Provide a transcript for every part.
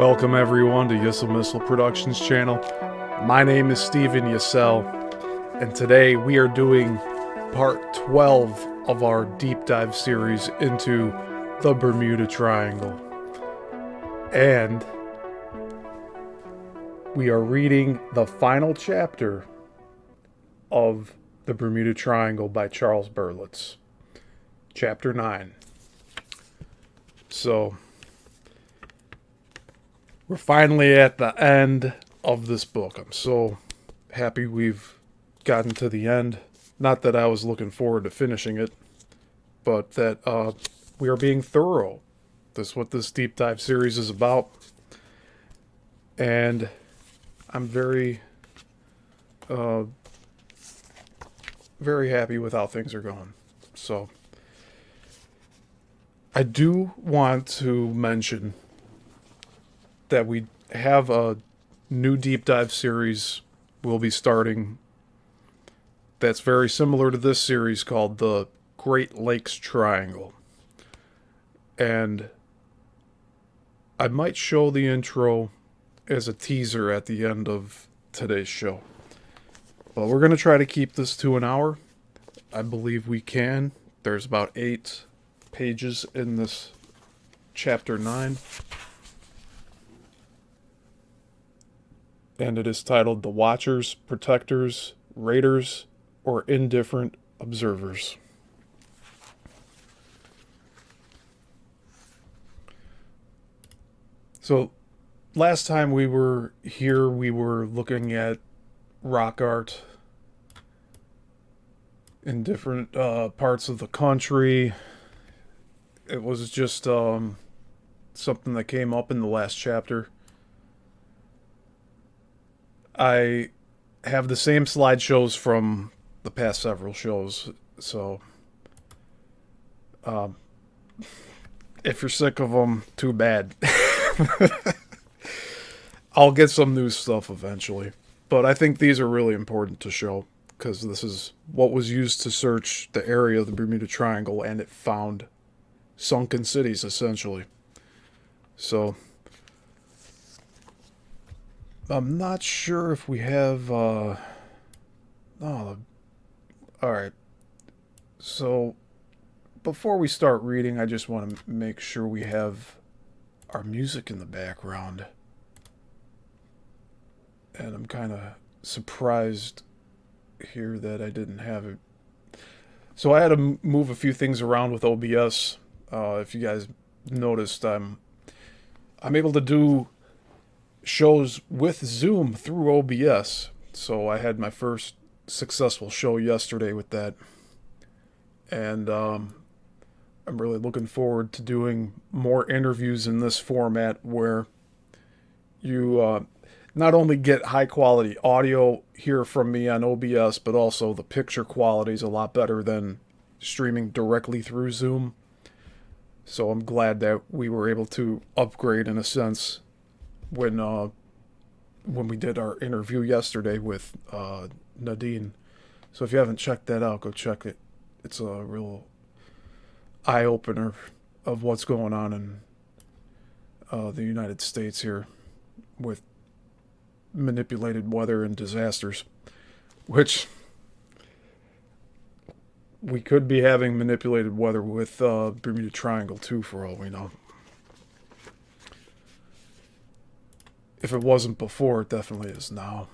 Welcome everyone to Yissilmissil Productions channel. My name is Steven Yissil, and today we are doing part 12 of our deep dive series into the Bermuda Triangle. And we are reading the final chapter of the Bermuda Triangle by Charles Berlitz. Chapter 9. So, we're finally at the end of this book. I'm so happy we've gotten to the end. Not that I was looking forward to finishing it, but that we are being thorough. This is what this deep dive series is about. And I'm very happy with how things are going. So, I do want to mention that we have a new deep dive series we'll be starting that's very similar to this series called the Great Lakes Triangle. And I might show the intro as a teaser at the end of today's show. But we're going to try to keep this to an hour. I believe we can. There's about 8 pages in this chapter 9. And it is titled The Watchers, Protectors, Raiders, or Indifferent Observers. So, last time we were here, we were looking at rock art in different parts of the country. It was just something that came up in the last chapter. I have the same slideshows from the past several shows, so if you're sick of them, too bad. I'll get some new stuff eventually, but I think these are really important to show because this is what was used to search the area of the Bermuda Triangle, and it found sunken cities, essentially. So I'm not sure if we have, alright. So, before we start reading, I just want to make sure we have our music in the background. And I'm kind of surprised here that I didn't have it. So I had to move a few things around with OBS. If you guys noticed, I'm able to do shows with Zoom through OBS. So I had my first successful show yesterday with that. And I'm really looking forward to doing more interviews in this format where you not only get high quality audio here from me on OBS, but also the picture quality is a lot better than streaming directly through Zoom. So I'm glad that we were able to upgrade in a sense when we did our interview yesterday with Nadine. So if you haven't checked that out, go check it. It's a real eye-opener of what's going on in the United States here with manipulated weather and disasters, which we could be having manipulated weather with Bermuda Triangle too, for all we know. If it wasn't before, it definitely is now.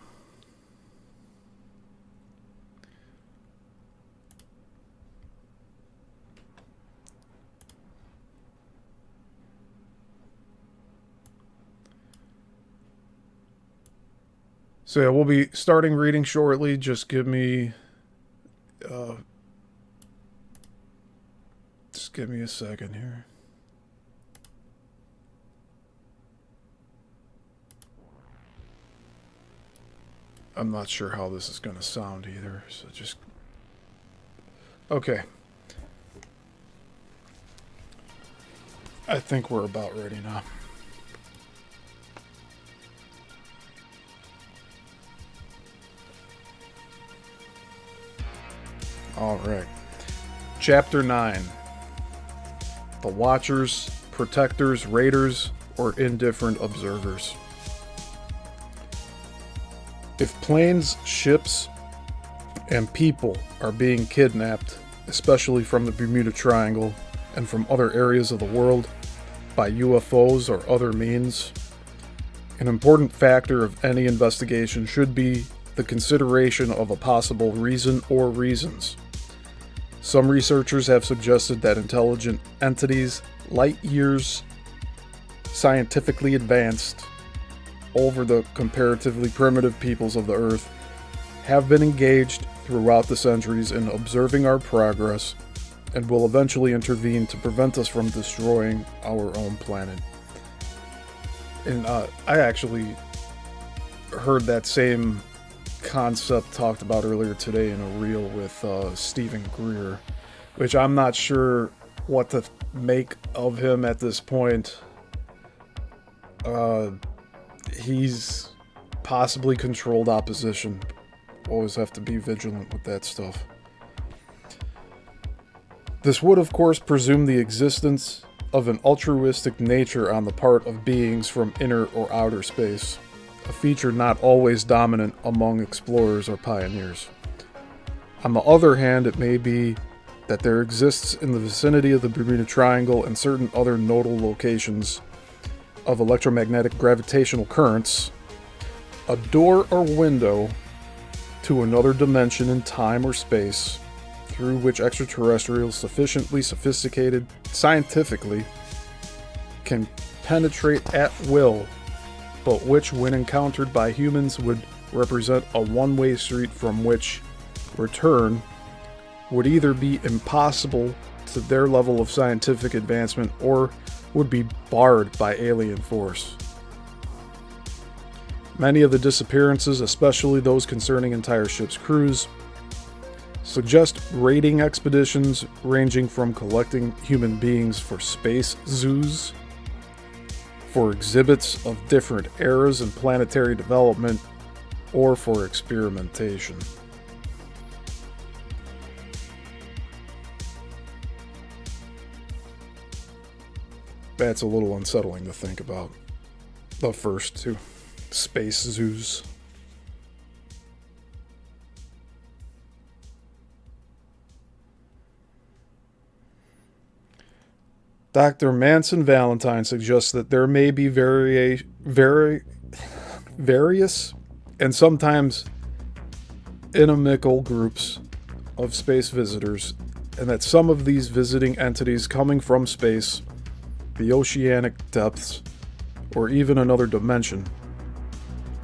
So yeah, we'll be starting reading shortly. Just give me a second here. I'm not sure how this is going to sound either, so just... Okay. I think we're about ready now. Alright. Chapter 9. The Watchers, Protectors, Raiders, or indifferent observers. If planes, ships, and people are being kidnapped, especially from the Bermuda Triangle and from other areas of the world, by UFOs or other means, an important factor of any investigation should be the consideration of a possible reason or reasons. Some researchers have suggested that intelligent entities, light years scientifically advanced over the comparatively primitive peoples of the Earth, have been engaged throughout the centuries in observing our progress and will eventually intervene to prevent us from destroying our own planet. And I actually heard that same concept talked about earlier today in a reel with Stephen Greer, which I'm not sure what to make of him at this point. He's possibly controlled opposition. Always have to be vigilant with that stuff. This would, of course, presume the existence of an altruistic nature on the part of beings from inner or outer space, a feature not always dominant among explorers or pioneers. On the other hand, it may be that there exists in the vicinity of the Bermuda Triangle and certain other nodal locations of electromagnetic gravitational currents, a door or window to another dimension in time or space through which extraterrestrials sufficiently sophisticated scientifically can penetrate at will, but which, when encountered by humans, would represent a one-way street from which return would either be impossible to their level of scientific advancement or would be barred by alien force. Many of the disappearances, especially those concerning entire ship's crews, suggest raiding expeditions ranging from collecting human beings for space zoos, for exhibits of different eras and planetary development, or for experimentation. That's a little unsettling to think about. The first two. Space zoos. Dr. Manson Valentine suggests that there may be various and sometimes inimical groups of space visitors, and that some of these visiting entities coming from space, the oceanic depths, or even another dimension,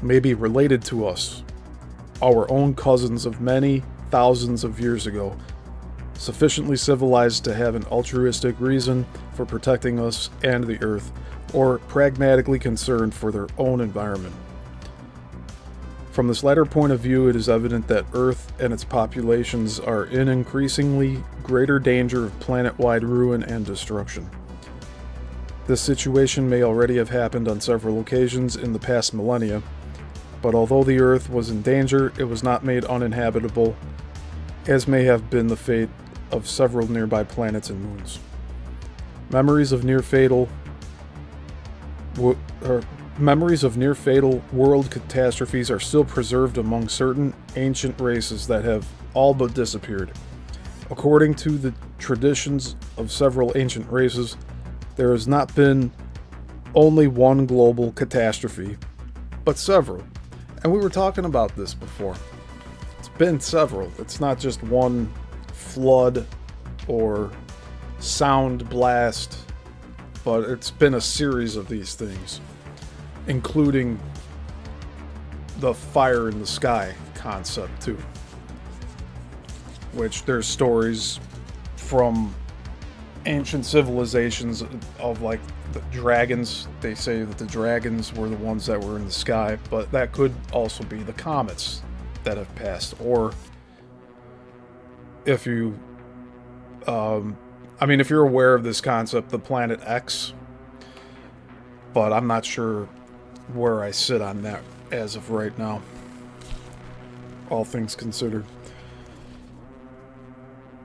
may be related to us, our own cousins of many thousands of years ago, sufficiently civilized to have an altruistic reason for protecting us and the Earth, or pragmatically concerned for their own environment. From this latter point of view, it is evident that Earth and its populations are in increasingly greater danger of planet-wide ruin and destruction. This situation may already have happened on several occasions in the past millennia, but although the Earth was in danger, it was not made uninhabitable, as may have been the fate of several nearby planets and moons. Memories of near-fatal world catastrophes are still preserved among certain ancient races that have all but disappeared. According to the traditions of several ancient races, there has not been only one global catastrophe, but several. And we were talking about this before. It's been several. It's not just one flood or sound blast, but it's been a series of these things, including the fire in the sky concept too, which there's stories from ancient civilizations of like the dragons. They say that the dragons were the ones that were in the sky, but that could also be the comets that have passed, or if you if you're aware of this concept, the planet X, but I'm not sure where I sit on that as of right now, all things considered.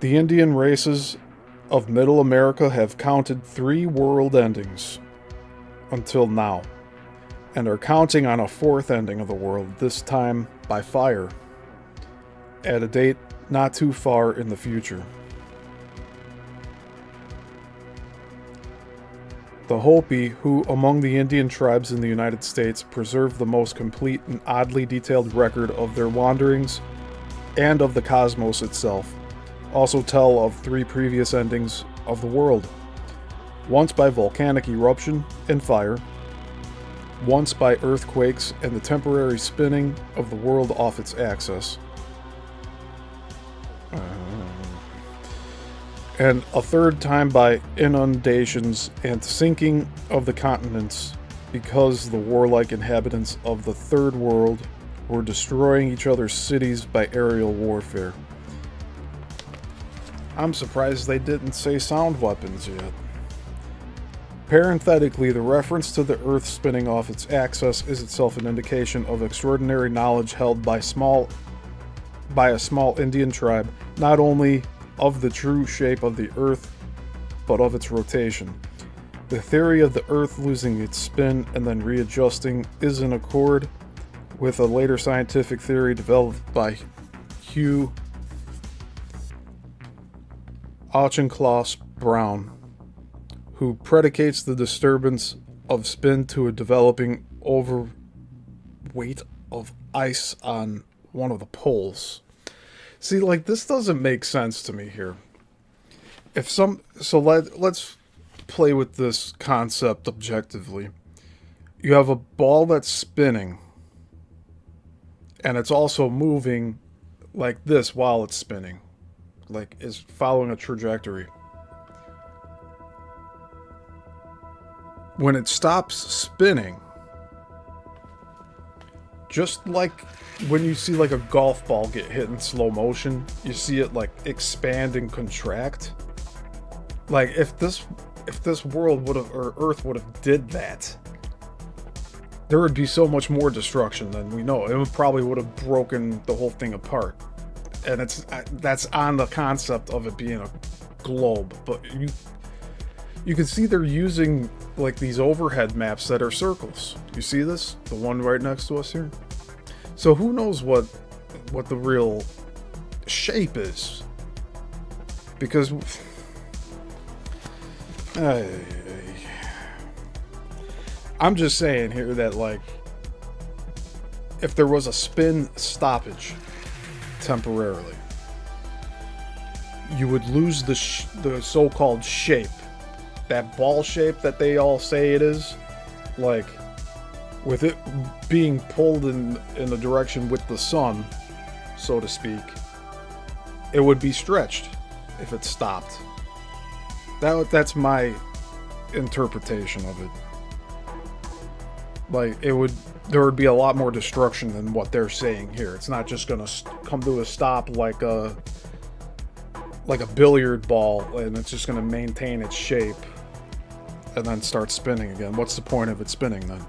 The Indian races of Middle America have counted 3 world endings. until now, and are counting on a fourth ending of the world, this time by fire, at a date not too far in the future. The Hopi, who among the Indian tribes in the United States preserve the most complete and oddly detailed record of their wanderings and of the cosmos itself, also tell of 3 previous endings of the world. Once by volcanic eruption and fire, once by earthquakes and the temporary spinning of the world off its axis, and a third time by inundations and sinking of the continents because the warlike inhabitants of the Third World were destroying each other's cities by aerial warfare. I'm surprised they didn't say sound weapons yet. Parenthetically, the reference to the Earth spinning off its axis is itself an indication of extraordinary knowledge held by a small Indian tribe, not only of the true shape of the Earth, but of its rotation. The theory of the Earth losing its spin and then readjusting is in accord with a later scientific theory developed by Hugh Auchincloss Brown, who predicates the disturbance of spin to a developing overweight of ice on one of the poles. See, like, this doesn't make sense to me here. Let's play with this concept objectively. You have a ball that's spinning, and it's also moving like this while it's spinning, like is following a trajectory. When it stops spinning, just like when you see like a golf ball get hit in slow motion, you see it like expand and contract. Like if this world would have, or Earth would have did that, there would be so much more destruction than we know. It probably would have broken the whole thing apart. And that's on the concept of it being a globe. But you can see they're using like these overhead maps that are circles. You see this? The one right next to us here? So who knows what the real shape is? Because I'm just saying here that, like, if there was a spin stoppage temporarily, you would lose the so-called shape, that ball shape that they all say it is, like, with it being pulled in the direction with the sun, so to speak, it would be stretched if it stopped. That's my interpretation of it. Like, there would be a lot more destruction than what they're saying here. It's not just gonna come to a stop like a billiard ball, and it's just gonna maintain its shape and then start spinning again. What's the point of it spinning then?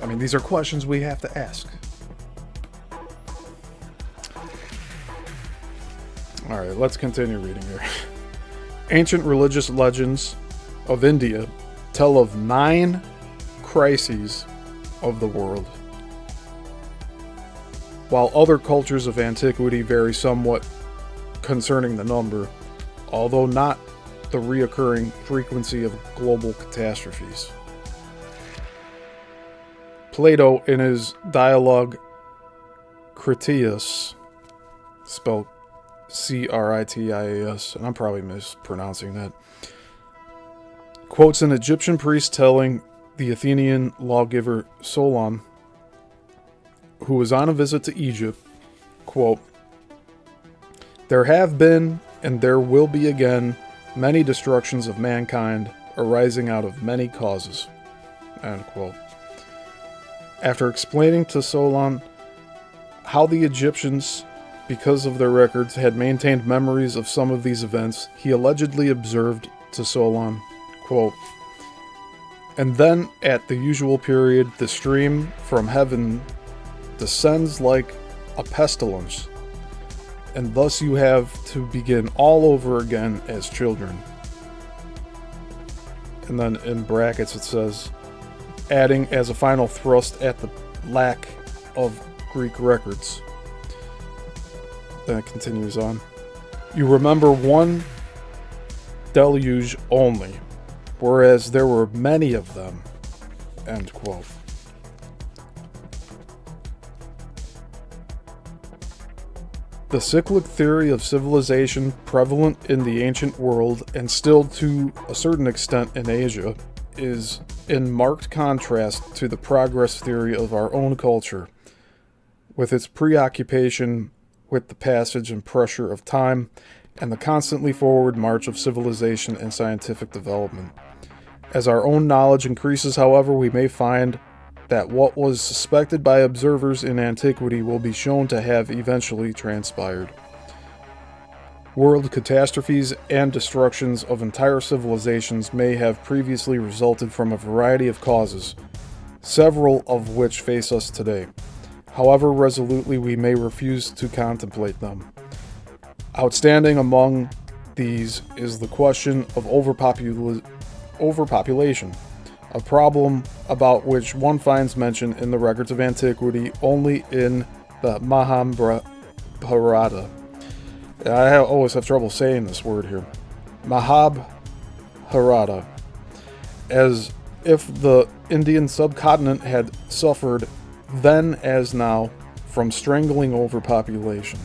I mean, these are questions we have to ask. Alright, let's continue reading here. Ancient religious legends of India tell of 9 crises of the world, while other cultures of antiquity vary somewhat concerning the number, although not the reoccurring frequency of global catastrophes. Plato, in his dialogue Critias, spelled Critias, and I'm probably mispronouncing that, quotes an Egyptian priest telling the Athenian lawgiver Solon, who was on a visit to Egypt, quote, "There have been, and there will be again, many destructions of mankind arising out of many causes," end quote. After explaining to Solon how the Egyptians, because of their records, had maintained memories of some of these events, he allegedly observed to Solon, quote, "And then, at the usual period, the stream from heaven descends like a pestilence, and thus you have to begin all over again as children." And then in brackets it says, adding as a final thrust at the lack of Greek records. Then it continues on. You remember one deluge only, whereas there were many of them. End quote. The cyclic theory of civilization prevalent in the ancient world and still to a certain extent in Asia is in marked contrast to the progress theory of our own culture, with its preoccupation with the passage and pressure of time and the constantly forward march of civilization and scientific development. As our own knowledge increases, however, we may find that what was suspected by observers in antiquity will be shown to have eventually transpired. World catastrophes and destructions of entire civilizations may have previously resulted from a variety of causes, several of which face us today. However resolutely we may refuse to contemplate them. Outstanding among these is the question of overpopulation, a problem about which one finds mention in the records of antiquity only in the Mahabharata. I always have trouble saying this word here. Mahabharata. As if the Indian subcontinent had suffered, then as now, from strangling overpopulation.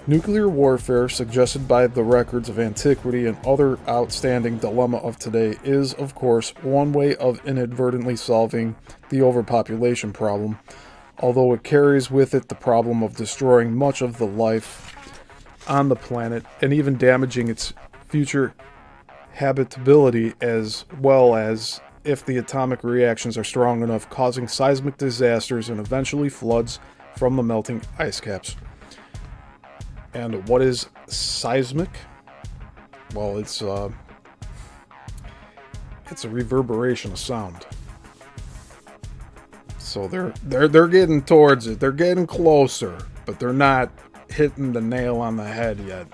Nuclear warfare, suggested by the records of antiquity and other outstanding dilemma of today, is, of course, one way of inadvertently solving the overpopulation problem, although it carries with it the problem of destroying much of the life on the planet and even damaging its future habitability, as well as, if the atomic reactions are strong enough, causing seismic disasters and eventually floods from the melting ice caps. And what is seismic? Well, it's a reverberation of sound. So they're getting towards it. They're getting closer, but they're not hitting the nail on the head yet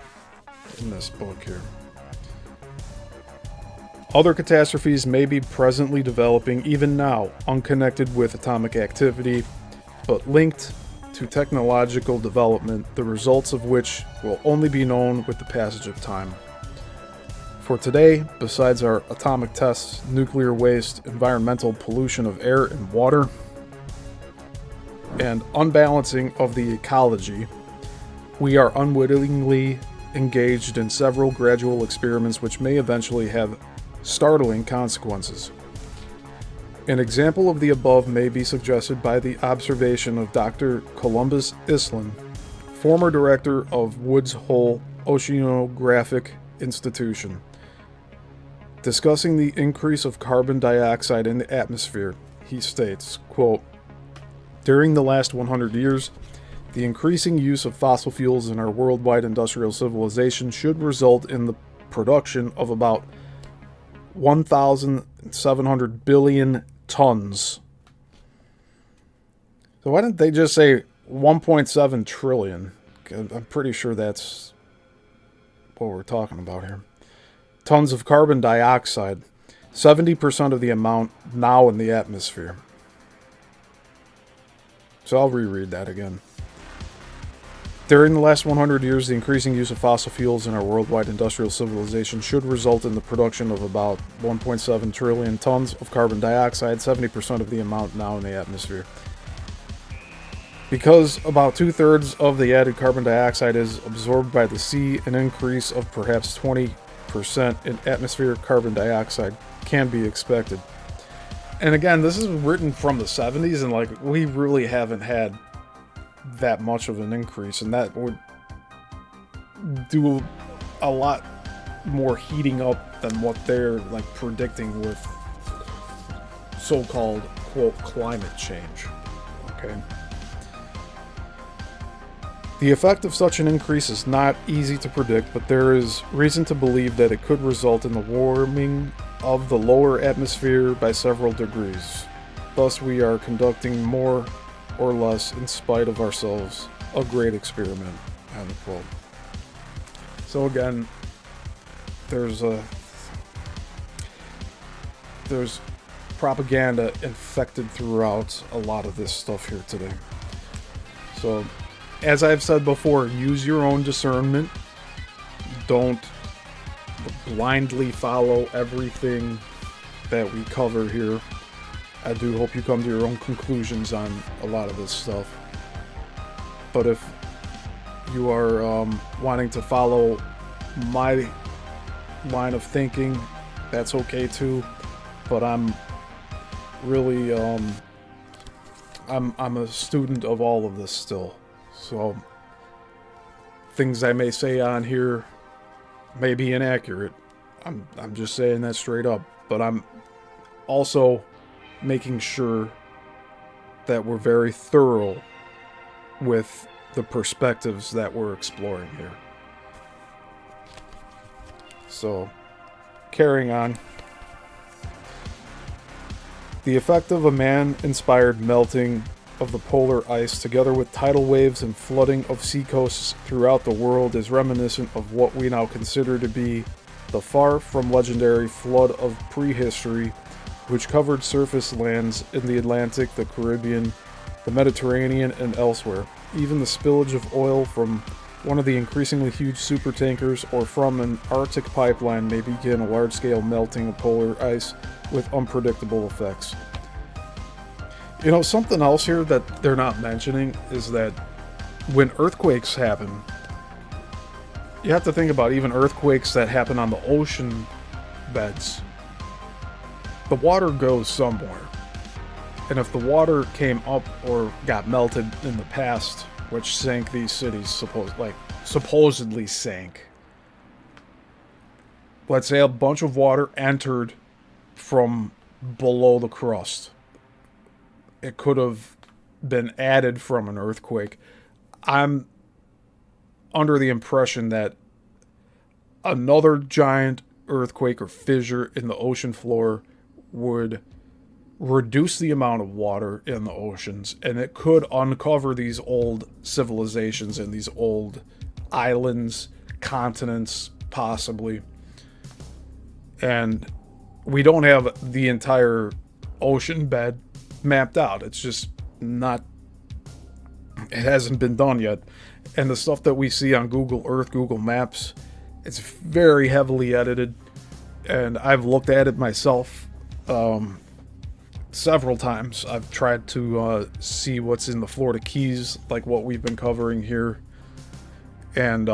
in this book here. Other catastrophes may be presently developing even now, unconnected with atomic activity, but linked to technological development, the results of which will only be known with the passage of time. For today, besides our atomic tests, nuclear waste, environmental pollution of air and water, and unbalancing of the ecology, we are unwittingly engaged in several gradual experiments which may eventually have startling consequences. An example of the above may be suggested by the observation of Dr. Columbus Islin, former director of Woods Hole Oceanographic Institution. Discussing the increase of carbon dioxide in the atmosphere, he states, quote, "During the last 100 years, the increasing use of fossil fuels in our worldwide industrial civilization should result in the production of about 1,700 billion tons." So why didn't they just say 1.7 trillion? I'm pretty sure that's what we're talking about here. Tons of carbon dioxide, 70% of the amount now in the atmosphere. So I'll reread that again. During the last 100 years, the increasing use of fossil fuels in our worldwide industrial civilization should result in the production of about 1.7 trillion tons of carbon dioxide, 70% of the amount now in the atmosphere. Because about 2/3 of the added carbon dioxide is absorbed by the sea, an increase of perhaps 20% in atmospheric carbon dioxide can be expected. And again, this is written from the 70s, and like we really haven't had that much of an increase, and that would do a lot more heating up than what they're like predicting with so-called quote climate change. Okay. The effect of such an increase is not easy to predict, but there is reason to believe that it could result in the warming of the lower atmosphere by several degrees. Thus, we are conducting more or less, in spite of ourselves, a great experiment. End quote. So again, there's there's propaganda infected throughout a lot of this stuff here today. So, as I've said before, use your own discernment. Don't blindly follow everything that we cover here. I do hope you come to your own conclusions on a lot of this stuff. But if you are wanting to follow my line of thinking, that's okay too. But I'm really I'm a student of all of this still. So things I may say on here may be inaccurate. I'm just saying that straight up. But I'm also making sure that we're very thorough with the perspectives that we're exploring here. So, carrying on. The effect of a man-inspired melting of the polar ice together with tidal waves and flooding of seacoasts throughout the world is reminiscent of what we now consider to be the far from legendary flood of prehistory, which covered surface lands in the Atlantic, the Caribbean, the Mediterranean, and elsewhere. Even the spillage of oil from one of the increasingly huge supertankers or from an Arctic pipeline may begin a large-scale melting of polar ice with unpredictable effects. You know, something else here that they're not mentioning is that when earthquakes happen, you have to think about even earthquakes that happen on the ocean beds. The water goes somewhere. And if the water came up or got melted in the past, which sank these cities, supposedly sank. Let's say a bunch of water entered from below the crust. It could have been added from an earthquake. I'm under the impression that another giant earthquake or fissure in the ocean floor would reduce the amount of water in the oceans, and it could uncover these old civilizations and these old islands, continents, possibly. And we don't have the entire ocean bed mapped out. It's just not, it hasn't been done yet. And the stuff that we see on Google Earth, Google Maps, it's very heavily edited. And I've looked at it myself several times. I've tried to see what's in the Florida Keys, like what we've been covering here. And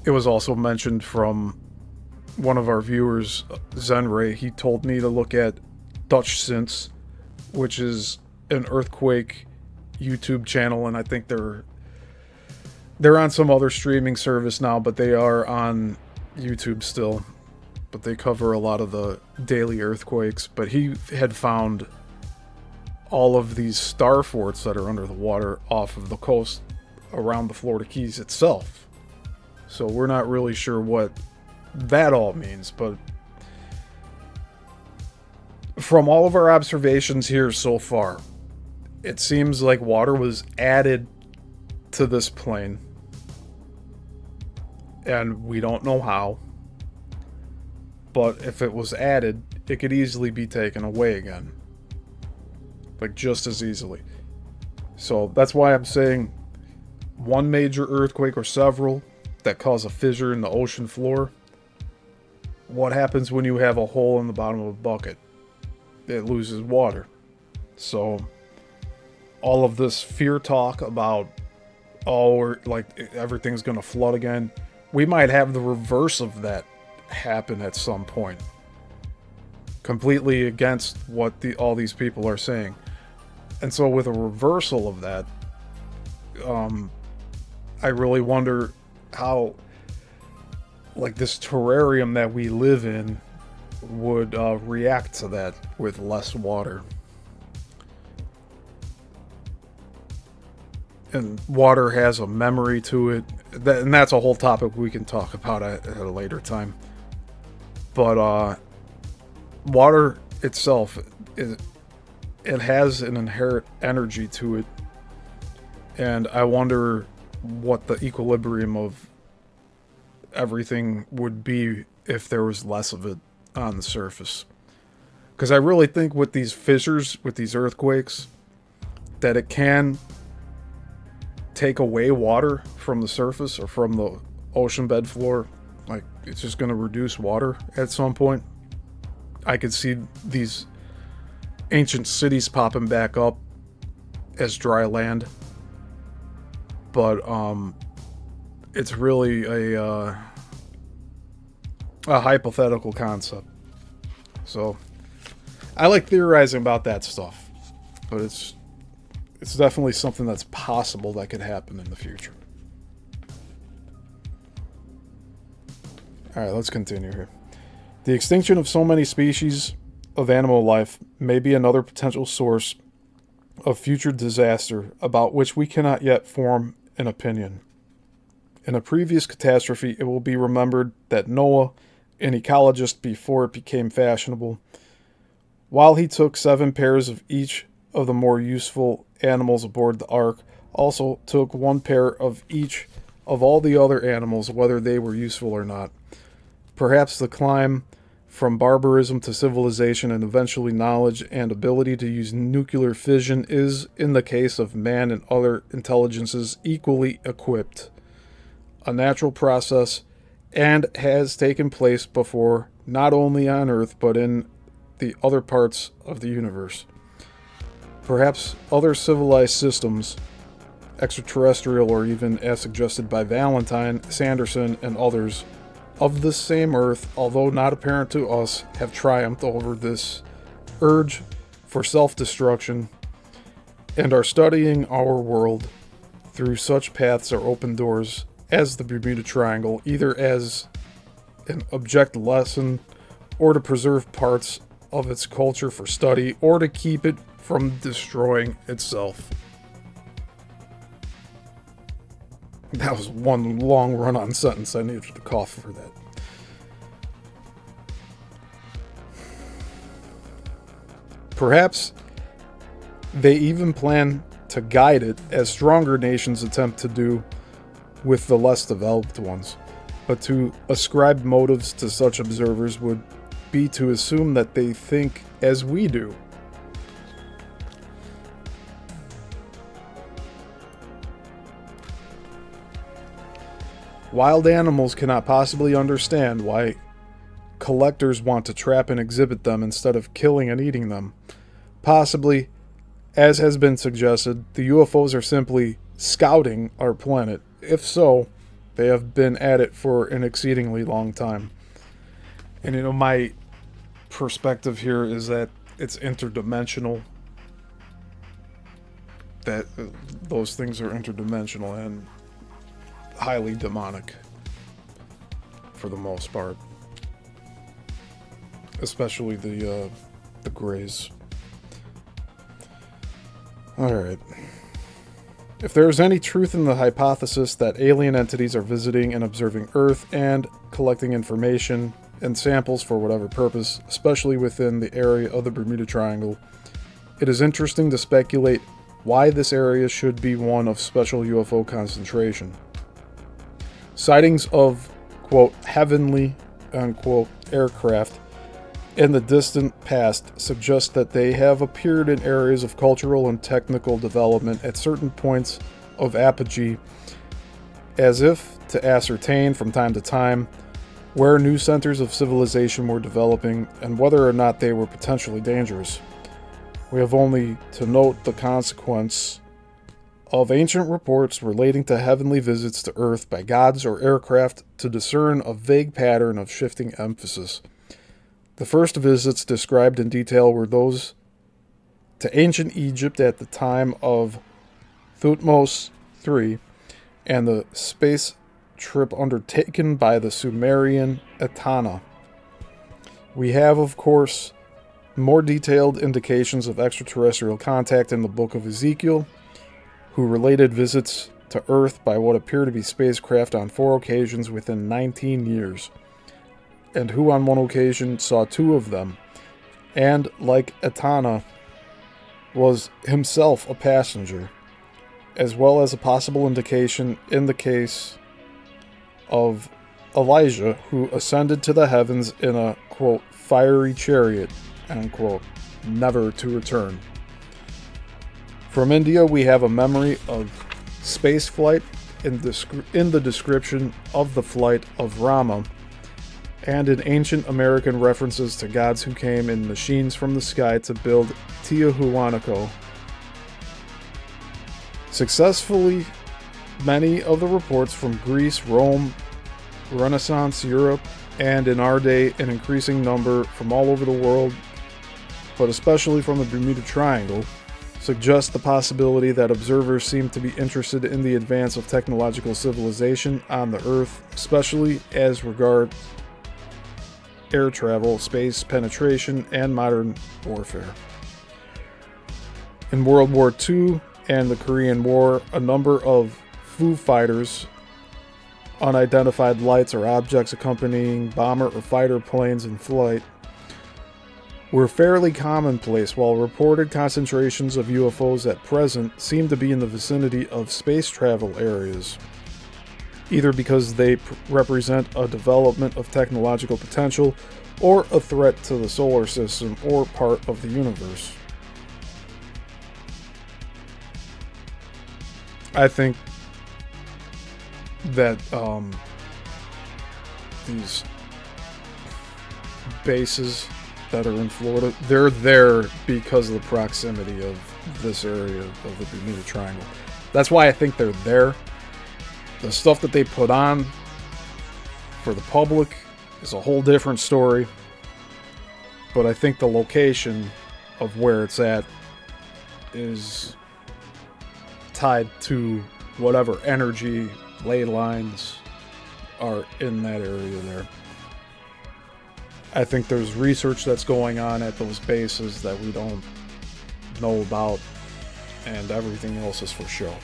it was also mentioned from one of our viewers, Zenray. He told me to look at Dutch Since, which is an earthquake YouTube channel, and I think they're on some other streaming service now, but they are on YouTube still. But they cover a lot of the daily earthquakes. But he had found all of these star forts that are under the water off of the coast around the Florida Keys itself. So we're not really sure what that all means, but from all of our observations here so far, it seems like water was added to this plane, and we don't know how. But if it was added, it could easily be taken away again. Like, just as easily. So that's why I'm saying one major earthquake or several that cause a fissure in the ocean floor. What happens when you have a hole in the bottom of a bucket? It loses water. So all of this fear talk about, everything's going to flood again, we might have the reverse of that happen at some point, completely against what all these people are saying. And so with a reversal of that, I really wonder how, this terrarium that we live in would react to that with less water. And water has a memory to it, and that's a whole topic we can talk about at a later time. But water itself, it has an inherent energy to it. And I wonder what the equilibrium of everything would be if there was less of it on the surface. Because I really think with these fissures, with these earthquakes, that it can take away water from the surface or from the ocean bed floor. Like, it's just going to reduce water at some point. I could see these ancient cities popping back up as dry land. But it's really a hypothetical concept. So I like theorizing about that stuff, but it's definitely something that's possible that could happen in the future. All right, let's continue here. The extinction of so many species of animal life may be another potential source of future disaster about which we cannot yet form an opinion. In a previous catastrophe, it will be remembered that Noah, an ecologist before it became fashionable, while he took 7 pairs of each of the more useful animals aboard the ark, also took 1 pair of each of all the other animals, whether they were useful or not. Perhaps the climb from barbarism to civilization and eventually knowledge and ability to use nuclear fission is, in the case of man and other intelligences, equally equipped. A natural process, and has taken place before, not only on Earth, but in the other parts of the universe. Perhaps other civilized systems, extraterrestrial or even as suggested by Valentine, Sanderson, and others, of the same Earth, although not apparent to us, have triumphed over this urge for self-destruction and are studying our world through such paths or open doors as the Bermuda Triangle, either as an object lesson or to preserve parts of its culture for study or to keep it from destroying itself. That was one long run-on sentence. I needed to cough for that. Perhaps they even plan to guide it, as stronger nations attempt to do with the less developed ones. But to ascribe motives to such observers would be to assume that they think as we do. Wild animals cannot possibly understand why collectors want to trap and exhibit them instead of killing and eating them. Possibly, as has been suggested, the UFOs are simply scouting our planet. If so, they have been at it for an exceedingly long time. And my perspective here is that it's interdimensional. That those things are interdimensional and highly demonic for the most part, especially the Greys. All right. If there is any truth in the hypothesis that alien entities are visiting and observing Earth and collecting information and samples for whatever purpose, especially within the area of the Bermuda Triangle, it is interesting to speculate why this area should be one of special UFO concentration. Sightings of, quote, heavenly, unquote, aircraft in the distant past suggest that they have appeared in areas of cultural and technical development at certain points of apogee, as if to ascertain from time to time where new centers of civilization were developing and whether or not they were potentially dangerous. We have only to note the consequence of ancient reports relating to heavenly visits to Earth by gods or aircraft to discern a vague pattern of shifting emphasis. The first visits described in detail were those to ancient Egypt at the time of Thutmose III and the space trip undertaken by the Sumerian Etana. We have, of course, more detailed indications of extraterrestrial contact in the book of Ezekiel, who related visits to Earth by what appear to be spacecraft on 4 occasions within 19 years, and who on one occasion saw 2 of them, and, like Etana, was himself a passenger, as well as a possible indication in the case of Elijah, who ascended to the heavens in a, quote, fiery chariot, end quote, never to return. From India, we have a memory of space flight in the description of the flight of Rama, and in ancient American references to gods who came in machines from the sky to build Tiahuanaco. Successfully, many of the reports from Greece, Rome, Renaissance Europe, and in our day, an increasing number from all over the world, but especially from the Bermuda Triangle, suggest the possibility that observers seem to be interested in the advance of technological civilization on the Earth, especially as regards air travel, space penetration, and modern warfare. In World War II and the Korean War, a number of Foo Fighters, unidentified lights or objects accompanying bomber or fighter planes in flight, were fairly commonplace, while reported concentrations of UFOs at present seem to be in the vicinity of space travel areas, either because they represent a development of technological potential or a threat to the solar system or part of the universe. I think that these bases that are in Florida, they're there because of the proximity of this area of the Bermuda Triangle. That's why I think they're there. The stuff that they put on for the public is a whole different story, but I think the location of where it's at is tied to whatever energy ley lines are in that area there. I think there's research that's going on at those bases that we don't know about, and everything else is for show.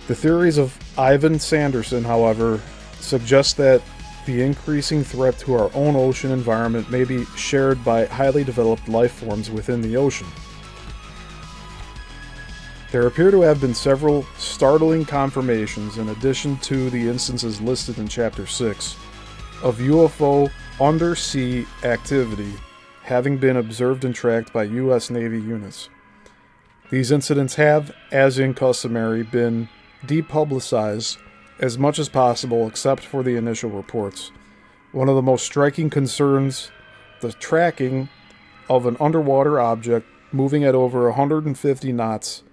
The theories of Ivan Sanderson, however, suggest that the increasing threat to our own ocean environment may be shared by highly developed life forms within the ocean. There appear to have been several startling confirmations, in addition to the instances listed in Chapter 6, of UFO undersea activity having been observed and tracked by U.S. Navy units. These incidents have, as in customary, been depublicized as much as possible except for the initial reports. One of the most striking concerns the tracking of an underwater object moving at over 150 knots,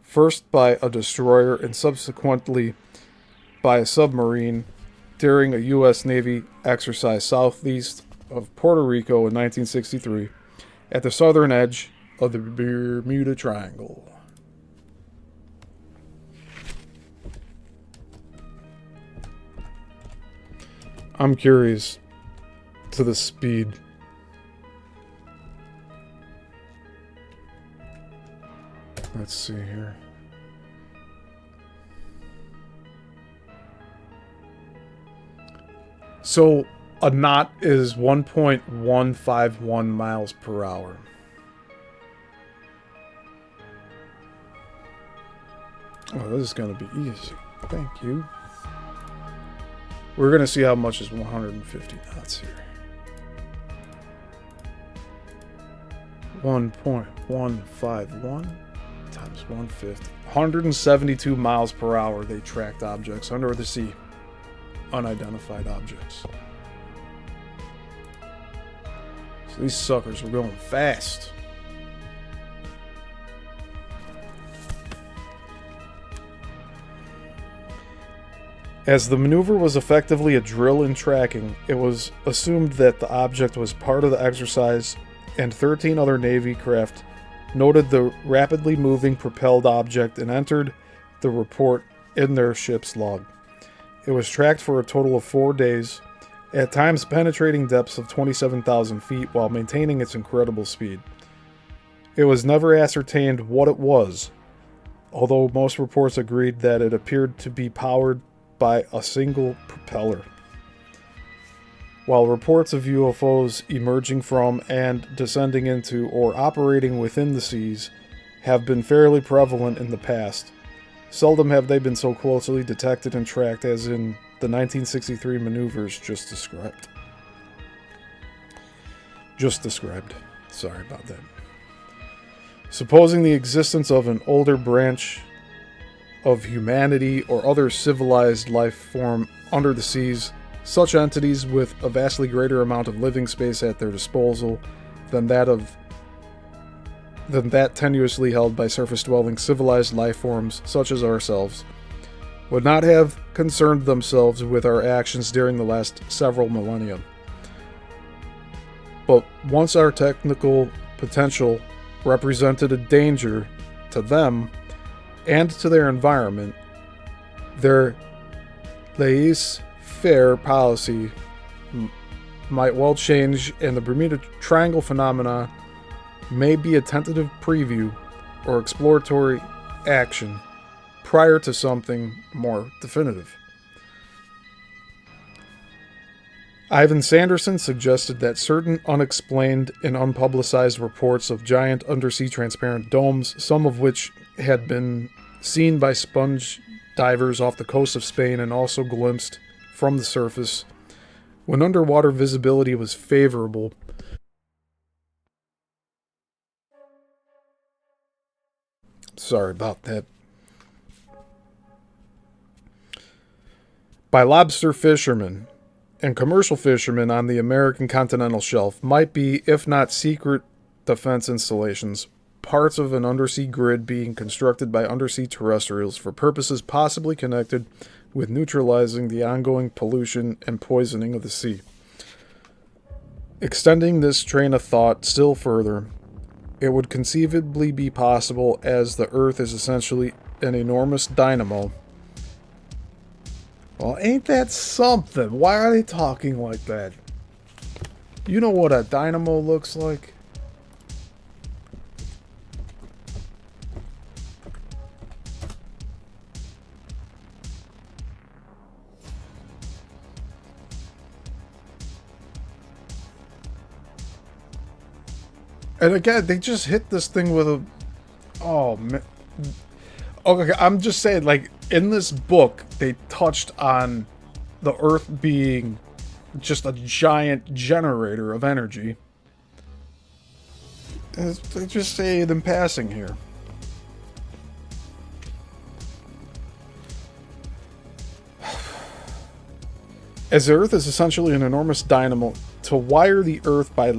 first by a destroyer and subsequently by a submarine during a U.S. Navy exercise southeast of Puerto Rico in 1963 at the southern edge of the Bermuda Triangle. I'm curious to the speed. Let's see here. So a knot is 1.151 miles per hour. Oh, this is going to be easy. Thank you. We're going to see how much is 150 knots here. 1.151 times 150. 172 miles per hour they tracked objects under the sea. Unidentified objects. So these suckers were going fast. As the maneuver was effectively a drill in tracking, it was assumed that the object was part of the exercise, and 13 other Navy craft noted the rapidly moving propelled object and entered the report in their ship's log. It was tracked for a total of 4 days, at times penetrating depths of 27,000 feet while maintaining its incredible speed. It was never ascertained what it was, although most reports agreed that it appeared to be powered by a single propeller. While reports of UFOs emerging from and descending into or operating within the seas have been fairly prevalent in the past, seldom have they been so closely detected and tracked as in the 1963 maneuvers just described. just described. Sorry about that. Supposing the existence of an older branch of humanity or other civilized life form under the seas, such entities with a vastly greater amount of living space at their disposal than that tenuously held by surface-dwelling civilized life forms such as ourselves, would not have concerned themselves with our actions during the last several millennia. But once our technical potential represented a danger to them and to their environment, their laissez-faire policy might well change, and the Bermuda Triangle phenomena may be a tentative preview or exploratory action prior to something more definitive. Ivan Sanderson suggested that certain unexplained and unpublicized reports of giant undersea transparent domes, some of which had been seen by sponge divers off the coast of Spain and also glimpsed from the surface when underwater visibility was favorable, sorry about that, by lobster fishermen and commercial fishermen on the American continental shelf might be, if not secret defense installations, parts of an undersea grid being constructed by undersea terrestrials for purposes possibly connected with neutralizing the ongoing pollution and poisoning of the sea. Extending this train of thought still further, it would conceivably be possible, as the Earth is essentially an enormous dynamo. Well, ain't that something? Why are they talking like that? You know what a dynamo looks like? And again, they just hit this thing with a... Oh, man. Okay, I'm just saying, like, in this book, they touched on the Earth being just a giant generator of energy. They just say it in passing here. As the Earth is essentially an enormous dynamo, to wire the Earth by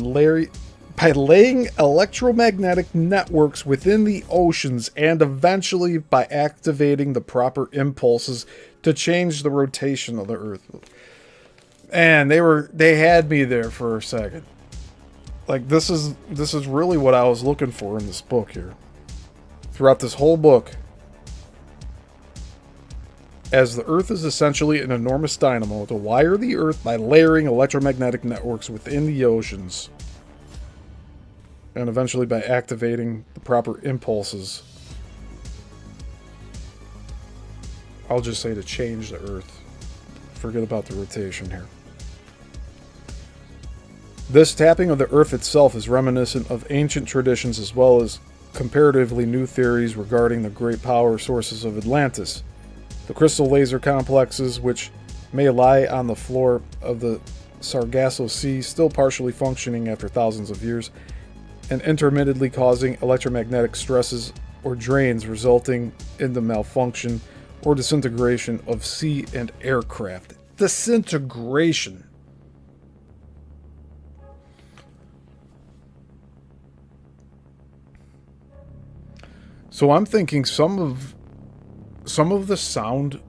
laying electromagnetic networks within the oceans and eventually by activating the proper impulses to change the rotation of the Earth. And they had me there for a second. Like, this is really what I was looking for in this book here. Throughout this whole book, as the Earth is essentially an enormous dynamo, to wire the Earth by layering electromagnetic networks within the oceans and eventually by activating the proper impulses. I'll just say to change the Earth. Forget about the rotation here. This tapping of the Earth itself is reminiscent of ancient traditions as well as comparatively new theories regarding the great power sources of Atlantis. The crystal laser complexes, which may lie on the floor of the Sargasso Sea, still partially functioning after thousands of years, and intermittently causing electromagnetic stresses or drains resulting in the malfunction or disintegration of sea and aircraft. Disintegration. So I'm thinking some of the sound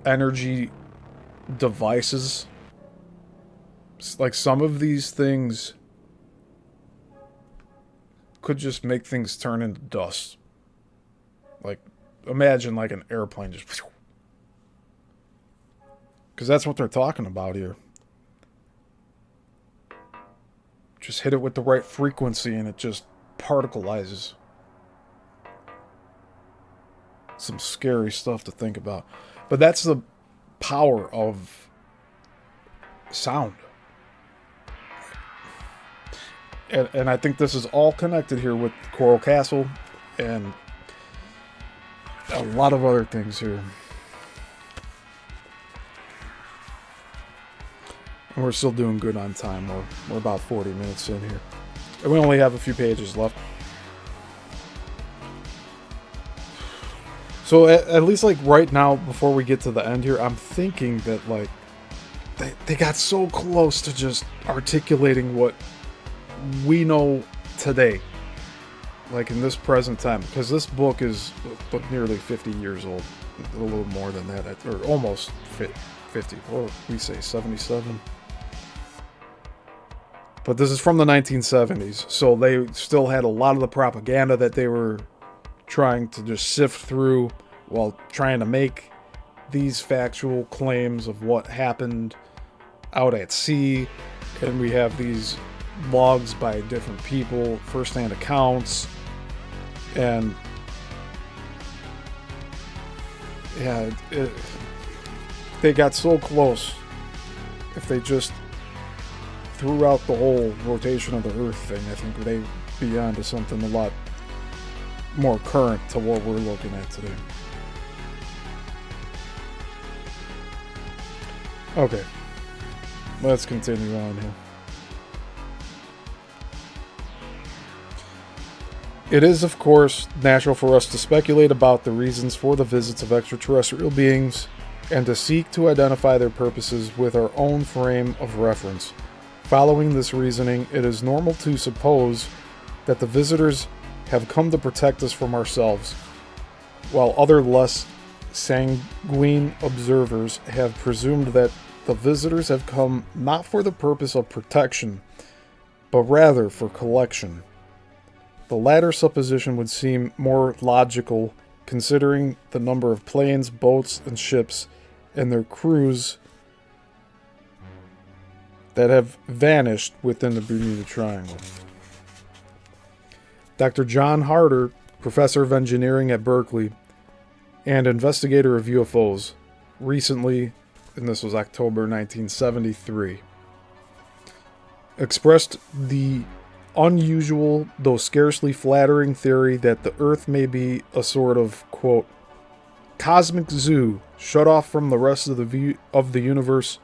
energy devices, like some of these things could just make things turn into dust. Like, imagine like an airplane just... Because that's what they're talking about here. Just hit it with the right frequency and it just particleizes. Some scary stuff to think about. But that's the power of sound. And I think this is all connected here with Coral Castle and a lot of other things here. And we're still doing good on time. We're about 40 minutes in here. And we only have a few pages left. So at least like right now, before we get to the end here, I'm thinking that like they got so close to just articulating what we know today, like in this present time, because this book is nearly 50 years old, a little more than that, or almost 50. Or we say 77. But this is from the 1970s, so they still had a lot of the propaganda that they were trying to just sift through while trying to make these factual claims of what happened out at sea. And we have these logs by different people, first-hand accounts, and yeah, they got so close. If they just threw out the whole rotation of the Earth thing, I think they'd be onto something a lot more current to what we're looking at today. Okay, let's continue on here. It is, of course, natural for us to speculate about the reasons for the visits of extraterrestrial beings and to seek to identify their purposes with our own frame of reference. Following this reasoning, it is normal to suppose that the visitors have come to protect us from ourselves, while other less sanguine observers have presumed that the visitors have come not for the purpose of protection, but rather for collection. The latter supposition would seem more logical, considering the number of planes, boats, and ships, and their crews that have vanished within the Bermuda Triangle. Dr. John Harder, professor of engineering at Berkeley and investigator of UFOs, recently, and this was October 1973, expressed the unusual, though scarcely flattering, theory that the Earth may be a sort of, quote, cosmic zoo shut off from the rest of the universe,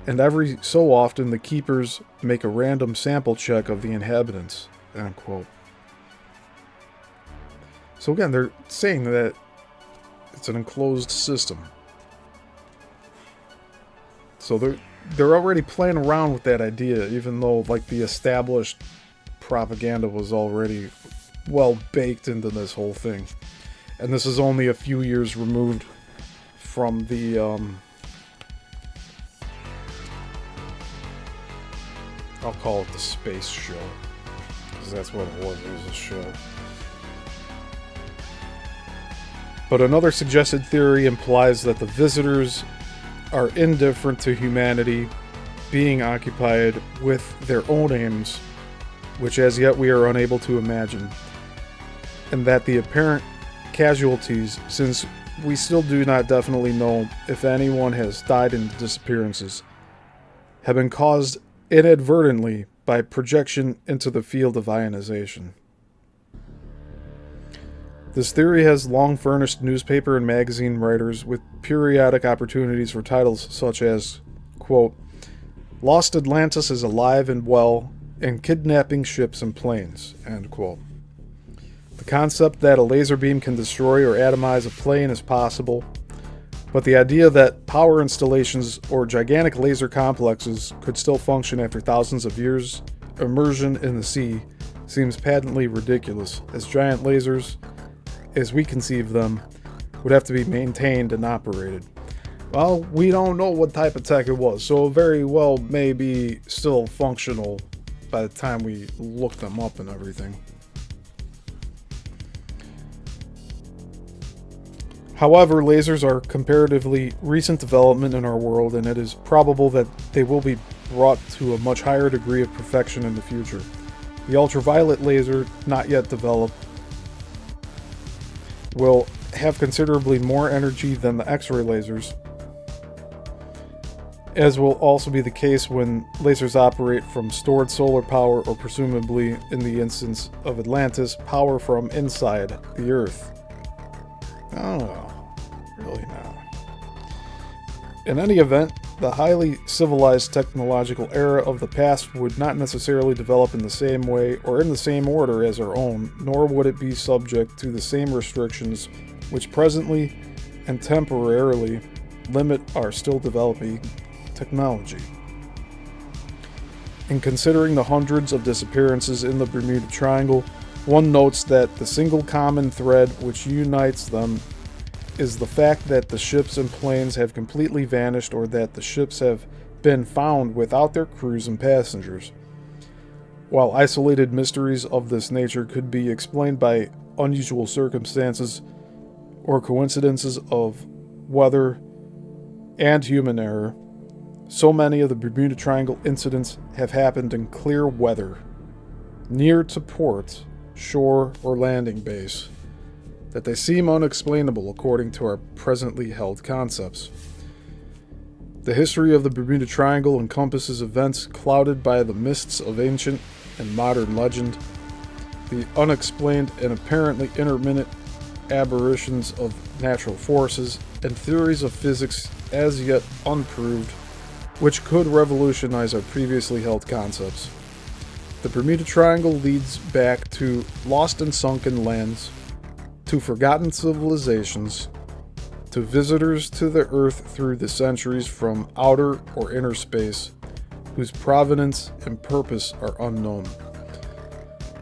and every so often the keepers make a random sample check of the inhabitants, end quote. So again, they're saying that it's an enclosed system. So they're already playing around with that idea, even though like the established propaganda was already well baked into this whole thing. And this is only a few years removed from the I'll call it the space show, because that's what it was a show. But another suggested theory implies that the visitors are indifferent to humanity being occupied with their own aims, which as yet we are unable to imagine, and that the apparent casualties, since we still do not definitely know if anyone has died in the disappearances, have been caused inadvertently by projection into the field of ionization. This theory has long furnished newspaper and magazine writers with periodic opportunities for titles such as, quote, Lost Atlantis is alive and well and kidnapping ships and planes, end quote. The concept that a laser beam can destroy or atomize a plane is possible, but the idea that power installations or gigantic laser complexes could still function after thousands of years immersion in the sea seems patently ridiculous, as giant lasers, as we conceive them, would have to be maintained and operated. Well, we don't know what type of tech it was, so it very well may be still functional by the time we look them up and everything. However, lasers are comparatively recent development in our world, and it is probable that they will be brought to a much higher degree of perfection in the future. The ultraviolet laser, not yet developed, will have considerably more energy than the X-ray lasers, as will also be the case when lasers operate from stored solar power or presumably, in the instance of Atlantis, power from inside the Earth. I don't know. Really not. In any event, the highly civilized technological era of the past would not necessarily develop in the same way or in the same order as our own, nor would it be subject to the same restrictions which presently and temporarily limit our still developing technology. In considering the hundreds of disappearances in the Bermuda Triangle, one notes that the single common thread which unites them is the fact that the ships and planes have completely vanished, or that the ships have been found without their crews and passengers. While isolated mysteries of this nature could be explained by unusual circumstances or coincidences of weather and human error, so many of the Bermuda Triangle incidents have happened in clear weather, near to port, shore, or landing base, that they seem unexplainable according to our presently held concepts. The history of the Bermuda Triangle encompasses events clouded by the mists of ancient and modern legend, the unexplained and apparently intermittent aberrations of natural forces, and theories of physics as yet unproved, which could revolutionize our previously held concepts. The Bermuda Triangle leads back to lost and sunken lands, to forgotten civilizations, to visitors to the Earth through the centuries from outer or inner space, whose provenance and purpose are unknown.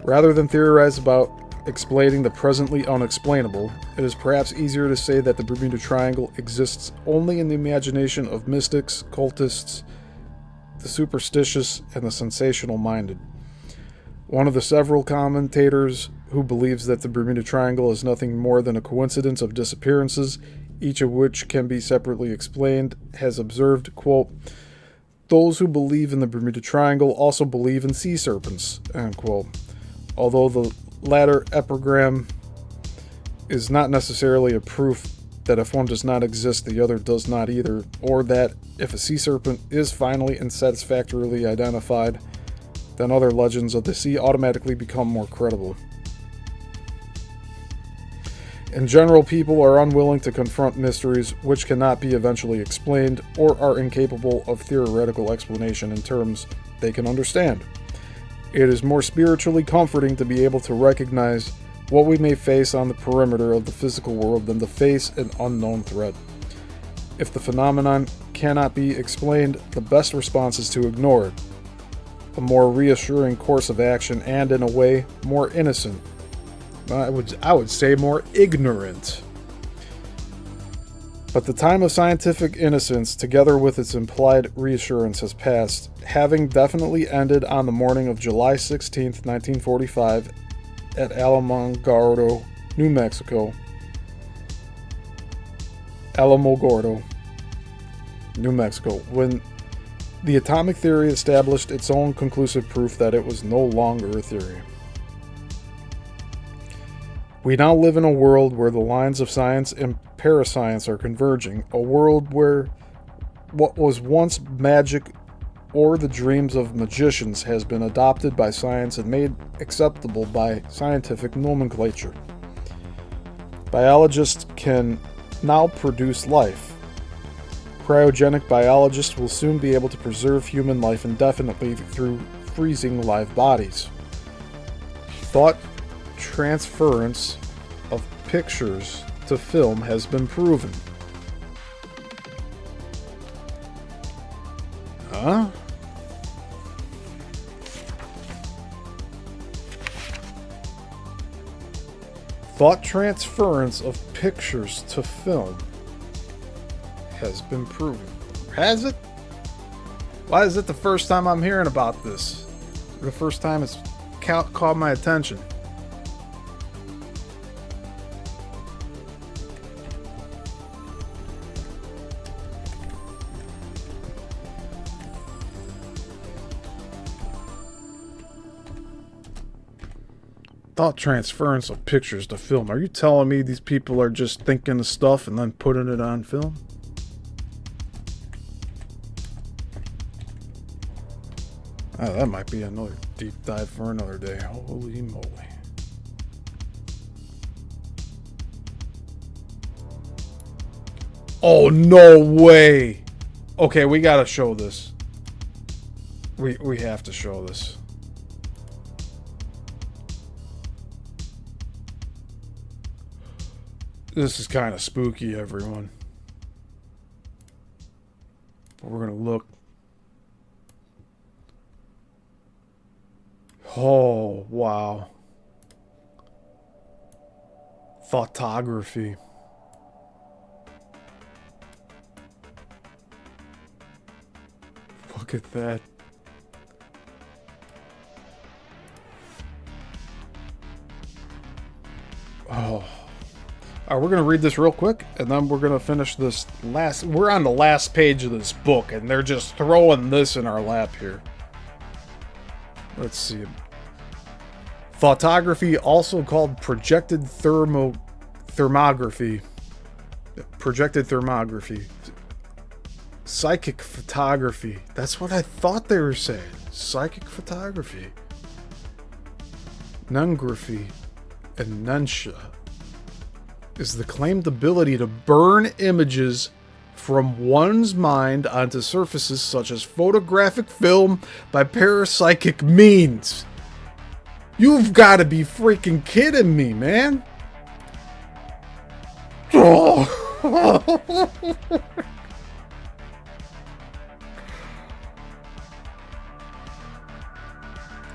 Rather than theorize about explaining the presently unexplainable, it is perhaps easier to say that the Bermuda Triangle exists only in the imagination of mystics, cultists, the superstitious, and the sensational-minded. One of the several commentators who believes that the Bermuda Triangle is nothing more than a coincidence of disappearances, each of which can be separately explained, has observed, quote, "Those who believe in the Bermuda Triangle also believe in sea serpents," end quote. Although the latter epigram is not necessarily a proof that if one does not exist, the other does not either, or that if a sea serpent is finally and satisfactorily identified, then other legends of the sea automatically become more credible. In general, people are unwilling to confront mysteries which cannot be eventually explained, or are incapable of theoretical explanation in terms they can understand. It is more spiritually comforting to be able to recognize what we may face on the perimeter of the physical world than to face an unknown threat. If the phenomenon cannot be explained, the best response is to ignore it. A more reassuring course of action, and in a way, more innocent. I would say more ignorant. But the time of scientific innocence, together with its implied reassurance, has passed, having definitely ended on the morning of July 16th, 1945, at Alamogordo, New Mexico. Alamogordo, New Mexico, when the atomic theory established its own conclusive proof that it was no longer a theory. We now live in a world where the lines of science and parascience are converging, a world where what was once magic or the dreams of magicians has been adopted by science and made acceptable by scientific nomenclature. Biologists can now produce life. Cryogenic biologists will soon be able to preserve human life indefinitely through freezing live bodies. Thought transference of pictures to film has been proven. Huh? Thought transference of pictures to film has been proven. Has it? Why is it the first time I'm hearing about this? The first time it's caught my attention. Thought transference of pictures to film. Are you telling me these people are just thinking of stuff and then putting it on film? Oh, that might be another deep dive for another day. Holy moly. Oh, no way. Okay, we gotta show this. We have to show this. This is kind of spooky, everyone. But we're gonna look. Oh, wow. Photography. Look at that. Oh. Alright, we're going to read this real quick, and then we're going to finish this last... We're on the last page of this book, and they're just throwing this in our lap here. Let's see. Photography, also called projected thermography. Projected thermography. Psychic photography. That's what I thought they were saying. Psychic photography. Nungraphy and nunsha is the claimed ability to burn images from one's mind onto surfaces such as photographic film by parapsychic means. You've got to be freaking kidding me, man. Oh.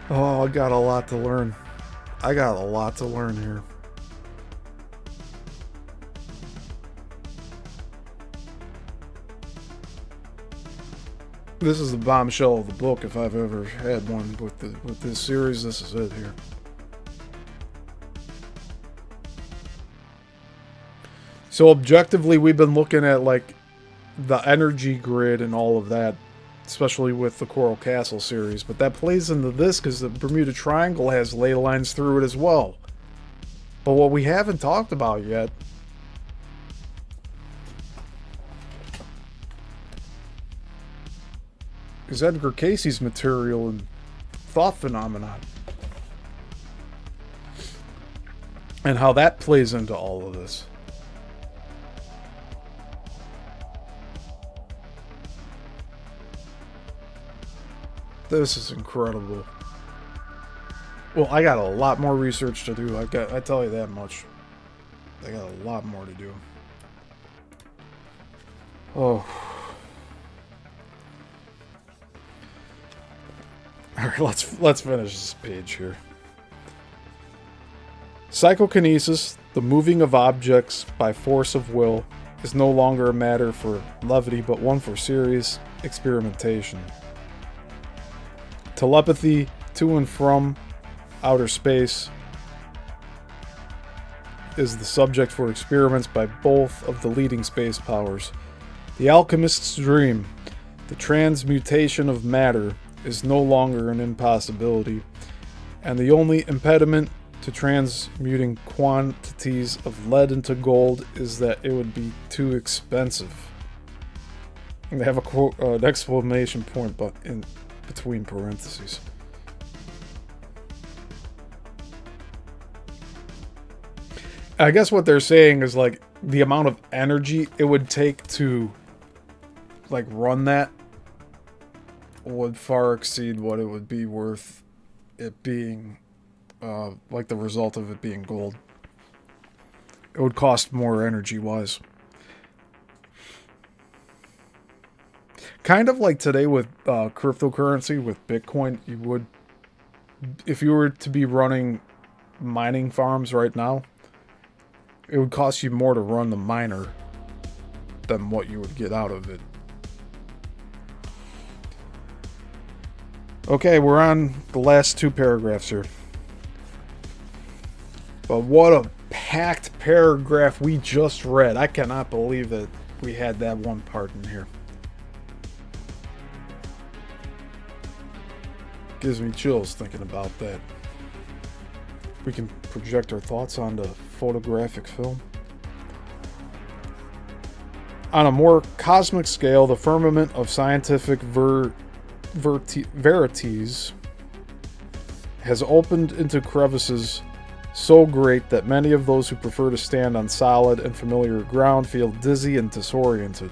Oh, I got a lot to learn. I got a lot to learn here. This is the bombshell of the book, if I've ever had one with this series. This is it here. So objectively, we've been looking at like the energy grid and all of that, especially with the Coral Castle series, but that plays into this because the Bermuda Triangle has ley lines through it as well. But what we haven't talked about yet is Edgar Cayce's material and thought phenomenon, and how that plays into all of this. This is incredible. Well, I got a lot more research to do. I tell you that much. I got a lot more to do. Oh. Alright, let's finish this page here. Psychokinesis, the moving of objects by force of will, is no longer a matter for levity, but one for serious experimentation. Telepathy to and from outer space is the subject for experiments by both of the leading space powers. The alchemist's dream, the transmutation of matter, is no longer an impossibility, and the only impediment to transmuting quantities of lead into gold is that it would be too expensive. And they have a quote, an exclamation point, but in between parentheses. I guess what they're saying is like the amount of energy it would take to like run that would far exceed what it would be worth it being like the result of it being gold. It would cost more energy wise. Kind of like today with cryptocurrency, with Bitcoin, you would, if you were to be running mining farms right now, it would cost you more to run the miner than what you would get out of it. Okay, we're on the last two paragraphs here. But what a packed paragraph we just read. I cannot believe that we had that one part in here. Gives me chills thinking about that. We can project our thoughts onto photographic film. On a more cosmic scale, the firmament of scientific verities has opened into crevices so great that many of those who prefer to stand on solid and familiar ground feel dizzy and disoriented.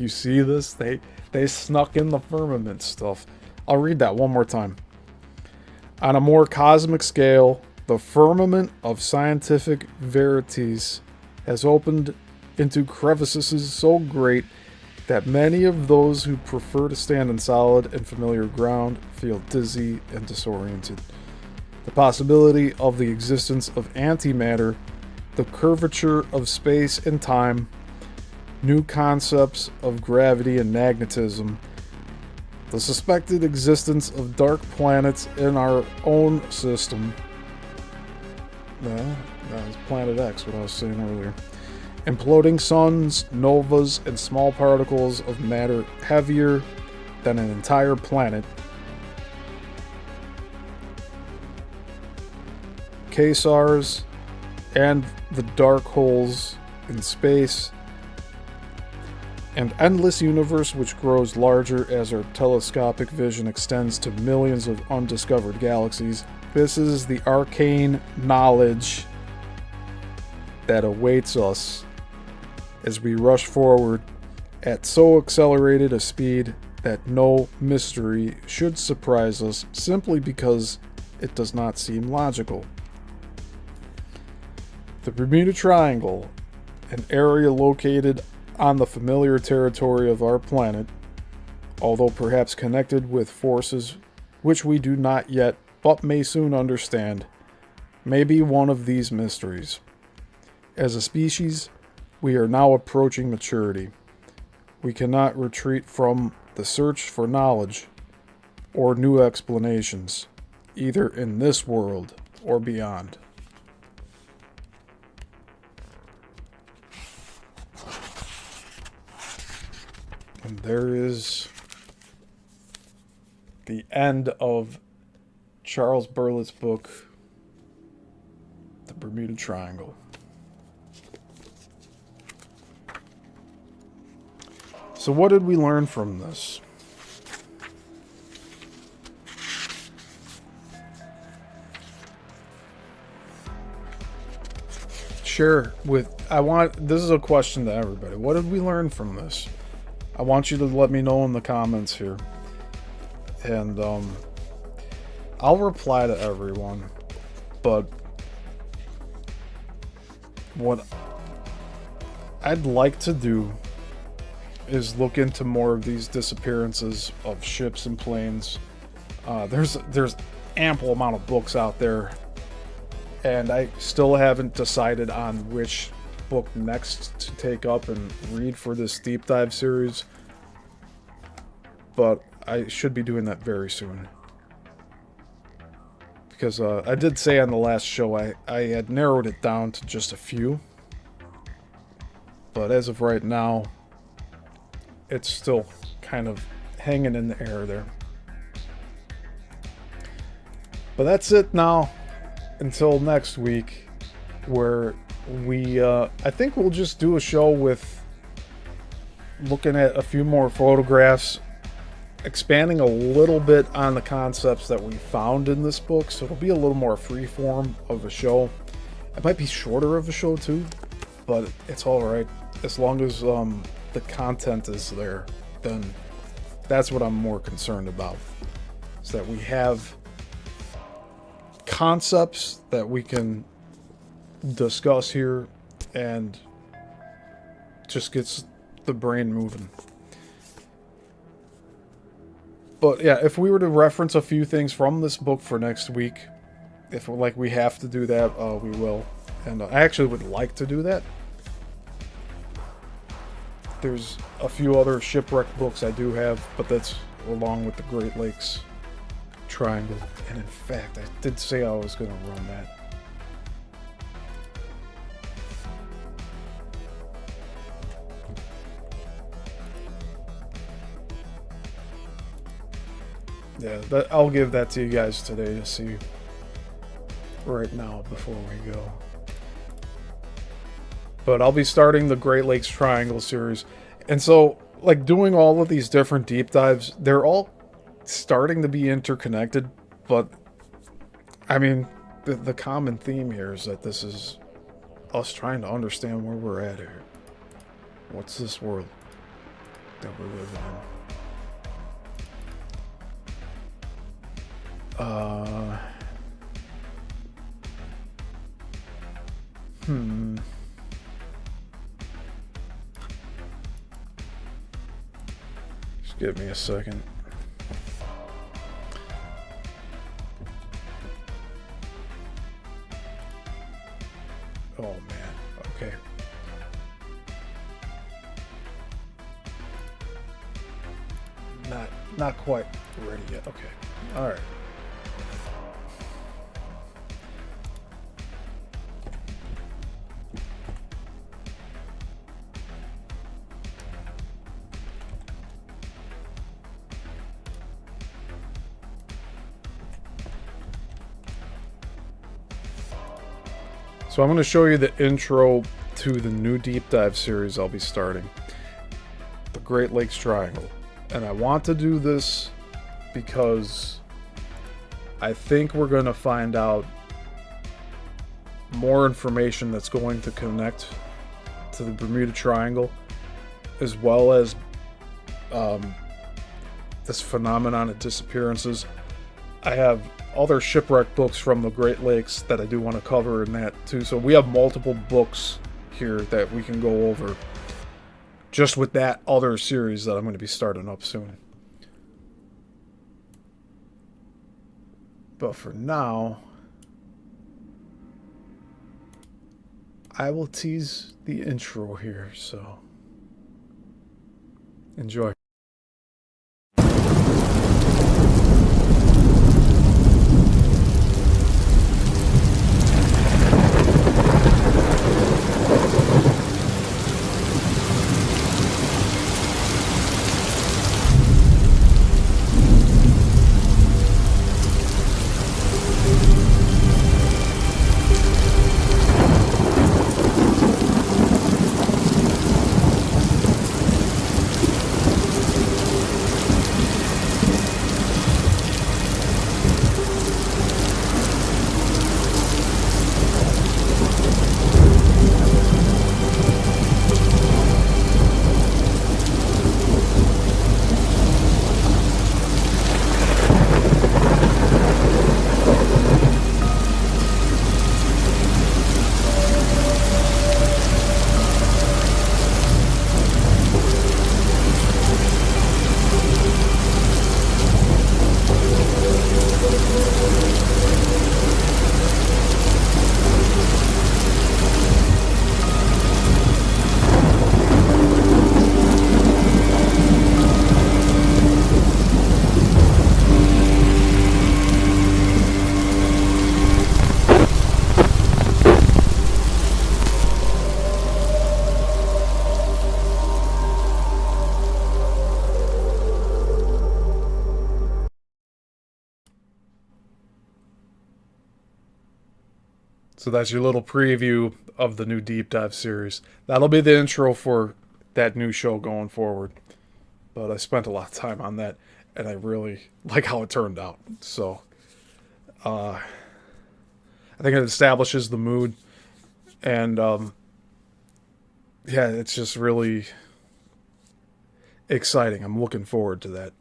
You see this? They snuck in the firmament stuff. I'll read that one more time. On a more cosmic scale, the firmament of scientific verities has opened into crevices so great that many of those who prefer to stand on solid and familiar ground feel dizzy and disoriented. The possibility of the existence of antimatter, the curvature of space and time, new concepts of gravity and magnetism, the suspected existence of dark planets in our own system. That was Planet X, what I was saying earlier. Imploding suns, novas, and small particles of matter heavier than an entire planet. Quasars and the dark holes in space. An endless universe which grows larger as our telescopic vision extends to millions of undiscovered galaxies. This is the arcane knowledge that awaits us as we rush forward at so accelerated a speed that no mystery should surprise us simply because it does not seem logical. The Bermuda Triangle, an area located on the familiar territory of our planet, although perhaps connected with forces which we do not yet but may soon understand, may be one of these mysteries. As a species, we are now approaching maturity. We cannot retreat from the search for knowledge or new explanations, either in this world or beyond. And there is the end of Charles Berlitz's book, The Bermuda Triangle. So what did we learn from this? This is a question to everybody. What did we learn from this? I want you to let me know in the comments here. And I'll reply to everyone. But what I'd like to do is look into more of these disappearances of ships and planes. There's ample amount of books out there, and I still haven't decided on which book next to take up and read for this deep dive series, but I should be doing that very soon, because I did say on the last show I had narrowed it down to just a few, but as of right now it's still kind of hanging in the air there. But that's it now until next week, where I think we'll just do a show with looking at a few more photographs, expanding a little bit on the concepts that we found in this book, so it'll be a little more freeform of a show. It might be shorter of a show too, but it's alright as long as the content is there. Then that's what I'm more concerned about, is that we have concepts that we can discuss here and just gets the brain moving. But yeah, if we were to reference a few things from this book for next week, if we have to do that, we will. And I actually would like to do that. There's a few other shipwreck books I do have, but that's along with the Great Lakes Triangle. And in fact, I did say I was going to run that. Yeah, I'll give that to you guys today to see right now before we go. But I'll be starting the Great Lakes Triangle series. And so, doing all of these different deep dives, they're all starting to be interconnected. But, I mean, the common theme here is that this is us trying to understand where we're at here. What's this world? that we're living in. Just give me a second. Oh man, okay. Not quite ready yet. Okay. All right. So I'm going to show you the intro to the new deep dive series I'll be starting, the Great Lakes Triangle. And I want to do this because I think we're going to find out more information that's going to connect to the Bermuda Triangle, as well as this phenomenon of disappearances. I have other shipwreck books from the Great Lakes that I do want to cover in that too. So we have multiple books here that we can go over just with that other series that I'm going to be starting up soon. But for now, I will tease the intro here, so enjoy. So that's your little preview of the new deep dive series. That'll be the intro for that new show going forward. But I spent a lot of time on that, and I really like how it turned out. So I think it establishes the mood, and yeah, it's just really exciting. I'm looking forward to that.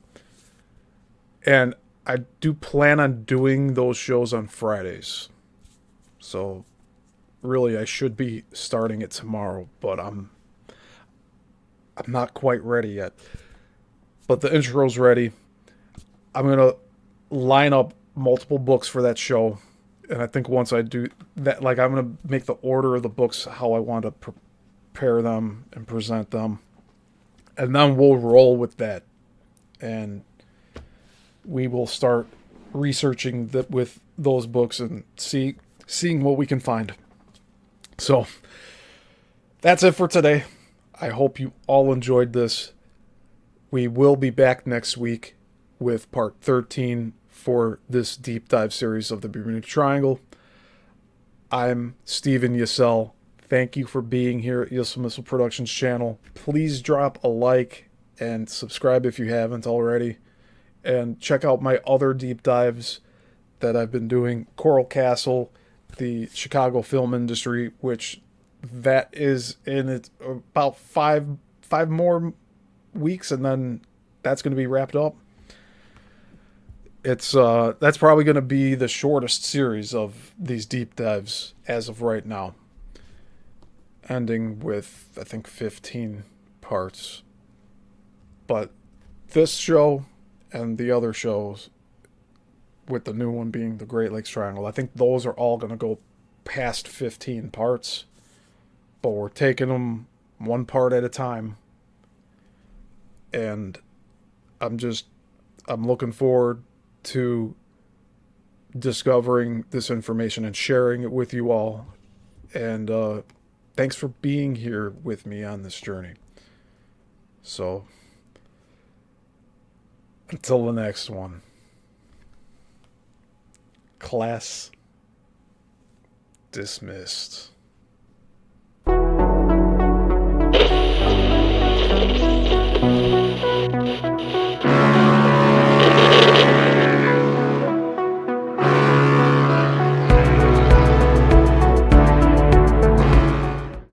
And I do plan on doing those shows on Fridays. So really I should be starting it tomorrow, but I'm not quite ready yet. But the intro's ready. I'm going to line up multiple books for that show, and I think once I do that, like, I'm going to make the order of the books how I want to prepare them and present them. And then we'll roll with that. And we will start researching with those books and seeing what we can find. So that's it for today. I hope you all enjoyed this. We will be back next week with part 13 for this deep dive series of the Bermuda Triangle. I'm Steven Yissil. Thank you for being here at Yissilmissil Productions channel. Please drop a like and subscribe if you haven't already. And check out my other deep dives that I've been doing. Coral Castle, the Chicago film industry, which that is in it about five more weeks, and then that's going to be wrapped up. It's that's probably going to be the shortest series of these deep dives as of right now, ending with I think 15 parts. But this show and the other shows, with the new one being the Great Lakes Triangle, I think those are all going to go past 15 parts. But we're taking them one part at a time. And I'm looking forward to discovering this information and sharing it with you all. And thanks for being here with me on this journey. So, until the next one, class dismissed.